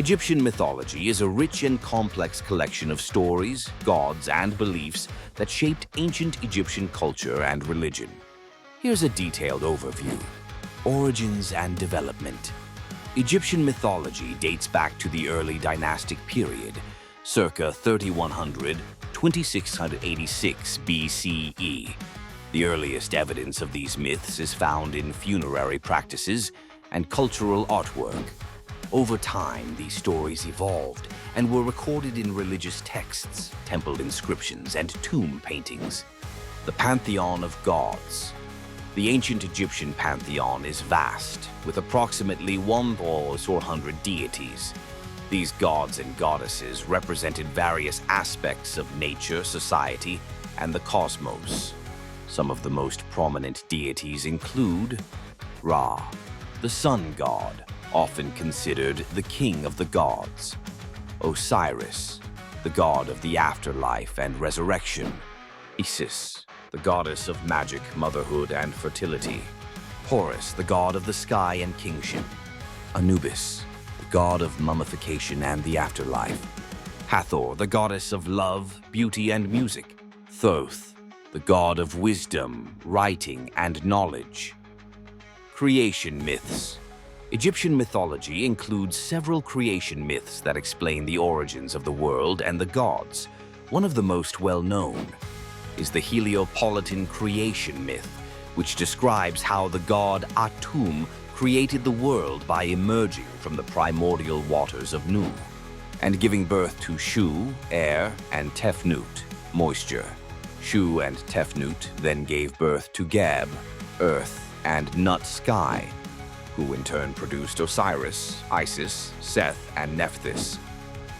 Egyptian mythology is a rich and complex collection of stories, gods, and beliefs that shaped ancient Egyptian culture and religion. Here's a detailed overview. Origins and development. Egyptian mythology dates back to the early dynastic period, circa 3100–2686 BCE. The earliest evidence of these myths is found in funerary practices and cultural artwork. Over time, these stories evolved and were recorded in religious texts, temple inscriptions, and tomb paintings. The Pantheon of Gods. The ancient Egyptian pantheon is vast, with approximately 1,400 deities. These gods and goddesses represented various aspects of nature, society, and the cosmos. Some of the most prominent deities include Ra, the sun god, often considered the king of the gods; Osiris, the god of the afterlife and resurrection; Isis, the goddess of magic, motherhood, and fertility; Horus, the god of the sky and kingship; Anubis, the god of mummification and the afterlife; Hathor, the goddess of love, beauty, and music; Thoth, the god of wisdom, writing, and knowledge. Creation myths. Egyptian mythology includes several creation myths that explain the origins of the world and the gods. One of the most well-known is the Heliopolitan creation myth, which describes how the god Atum created the world by emerging from the primordial waters of Nu and giving birth to Shu, air, and Tefnut, moisture. Shu and Tefnut then gave birth to Geb, earth, and Nut, sky, who in turn produced Osiris, Isis, Seth, and Nephthys.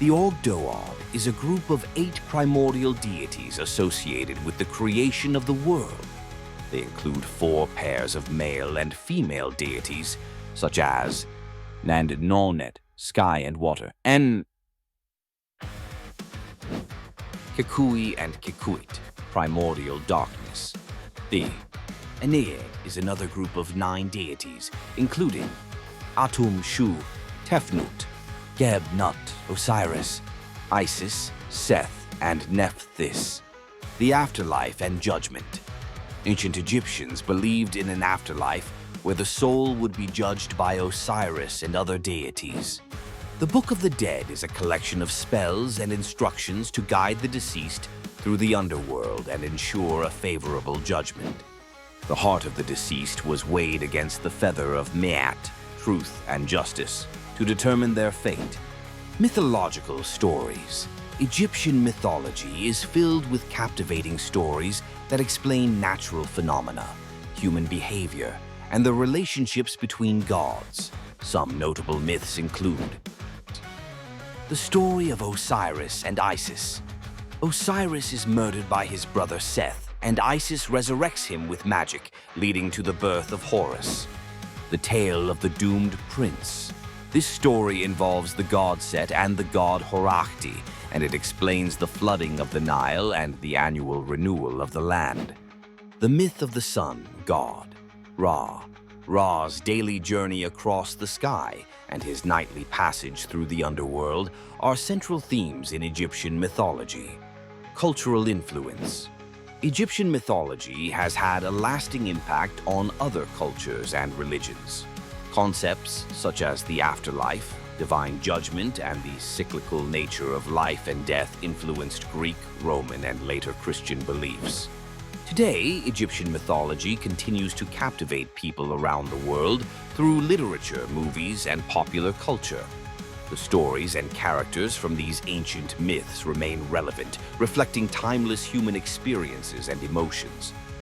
The Ogdoad is a group of 8 primordial deities associated with the creation of the world. They include 4 pairs of male and female deities, such as Nand-Nonet, sky and water, and Kekui and Kekuit, primordial darkness. The Ennead is another group of 9 deities, including Atum, Shu, Tefnut, Geb, Nut, Osiris, Isis, Seth, and Nephthys. The afterlife and judgment. Ancient Egyptians believed in an afterlife where the soul would be judged by Osiris and other deities. The Book of the Dead is a collection of spells and instructions to guide the deceased through the underworld and ensure a favorable judgment. The heart of the deceased was weighed against the feather of Meat, truth and justice, to determine their fate. Mythological stories. Egyptian mythology is filled with captivating stories that explain natural phenomena, human behavior, and the relationships between gods. Some notable myths include the story of Osiris and Isis. Osiris is murdered by his brother Seth, and Isis resurrects him with magic, leading to the birth of Horus. The tale of the doomed prince. This story involves the god Set and the god Horakhti, and it explains the flooding of the Nile and the annual renewal of the land. The myth of the sun god, Ra. Ra's daily journey across the sky and his nightly passage through the underworld are central themes in Egyptian mythology. Cultural influence. Egyptian mythology has had a lasting impact on other cultures and religions. Concepts such as the afterlife, divine judgment, and the cyclical nature of life and death influenced Greek, Roman, and later Christian beliefs. Today, Egyptian mythology continues to captivate people around the world through literature, movies, and popular culture. The stories and characters from these ancient myths remain relevant, reflecting timeless human experiences and emotions.